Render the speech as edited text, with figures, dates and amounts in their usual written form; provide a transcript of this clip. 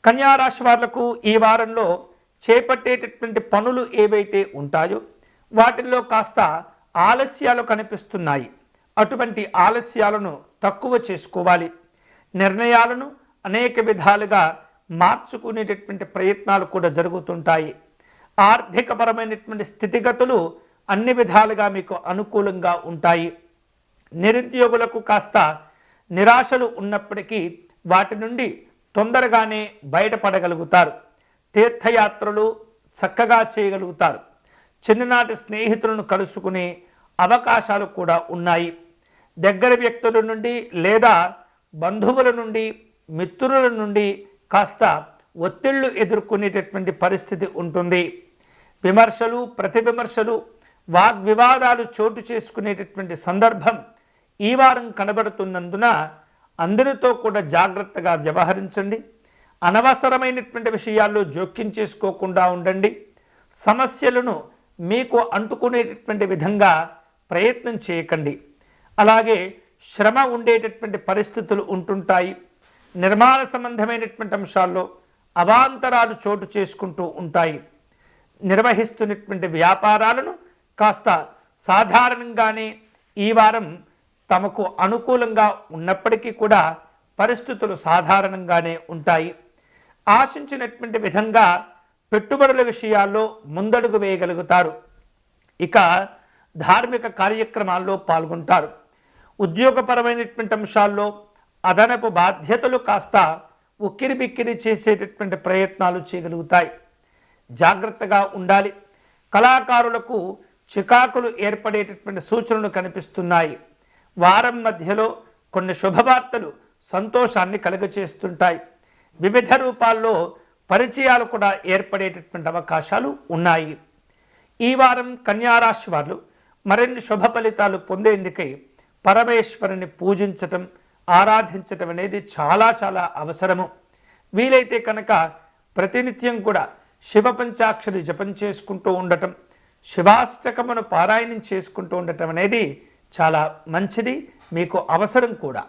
కన్యా రాశి వాళ్లకు ఈ వారంలో చేపట్టేటటువంటి పనులు ఏవైతే ఉంటాయో వాటిల్లో కాస్త ఆలస్యాలు కనిపిస్తున్నాయి. అటువంటి ఆలస్యాలను తక్కువ చేసుకోవాలి. నిర్ణయాలను అనేక విధాలుగా మార్చుకునేటటువంటి ప్రయత్నాలు కూడా జరుగుతుంటాయి. ఆర్థికపరమైనటువంటి స్థితిగతులు అన్ని విధాలుగా మీకు అనుకూలంగా ఉంటాయి. నిరుద్యోగులకు కాస్త నిరాశలు ఉన్నప్పటికీ వాటి నుండి తొందరగానే బయటపడగలుగుతారు. తీర్థయాత్రలు చక్కగా చేయగలుగుతారు. చిన్ననాటి స్నేహితులను కలుసుకునే అవకాశాలు కూడా ఉన్నాయి. దగ్గర వ్యక్తుల నుండి లేదా బంధువుల నుండి మిత్రుల నుండి కాస్త ఒత్తిళ్లు ఎదుర్కొనేటటువంటి పరిస్థితి ఉంటుంది. విమర్శలు ప్రతివిమర్శలు వాగ్వివాదాలు చోటు చేసుకునేటటువంటి సందర్భం ఈ వారం కనబడుతున్నందున అందరితో కూడా జాగ్రత్తగా వ్యవహరించండి. అనవసరమైనటువంటి విషయాల్లో జోక్యం చేసుకోకుండా ఉండండి. సమస్యలను మీకు అంటుకునేటటువంటి విధంగా ప్రయత్నం చేయకండి. అలాగే శ్రమ ఉండేటటువంటి పరిస్థితులు ఉంటుంటాయి. నిర్మాణ సంబంధమైనటువంటి అంశాల్లో అవాంతరాలు చోటు చేసుకుంటూ ఉంటాయి. నిర్వహిస్తున్నటువంటి వ్యాపారాలను కాస్త సాధారణంగానే ఈ వారం తమకు అనుకూలంగా ఉన్నప్పటికీ కూడా పరిస్థితులు సాధారణంగానే ఉంటాయి. ఆశించినటువంటి విధంగా పెట్టుబడుల విషయాల్లో ముందడుగు వేయగలుగుతారు. ఇక ధార్మిక కార్యక్రమాల్లో పాల్గొంటారు. ఉద్యోగపరమైనటువంటి అంశాల్లో అదనపు బాధ్యతలు కాస్త ఉక్కిరిబిక్కిరి చేసేటటువంటి ప్రయత్నాలు చేయగలుగుతాయి. జాగ్రత్తగా ఉండాలి. కళాకారులకు చికాకులు ఏర్పడేటటువంటి సూచనలు కనిపిస్తున్నాయి. వారం మధ్యలో కొన్ని శుభవార్తలు సంతోషాన్ని కలుగచేస్తుంటాయి. వివిధ రూపాల్లో పరిచయాలు కూడా ఏర్పడేటటువంటి అవకాశాలు ఉన్నాయి. ఈ వారం కన్యారాశి వారు మరిన్ని శుభ ఫలితాలు పొందేందుకై పరమేశ్వరుని పూజించటం ఆరాధించటం అనేది చాలా చాలా అవసరము. వీలైతే కనుక ప్రతినిత్యం కూడా శివ పంచాక్షరి జపం చేసుకుంటూ ఉండటం, శివాష్టకమును పారాయణం చేసుకుంటూ ఉండటం అనేది చాలా మంచిది, మీకు అవసరం కూడా.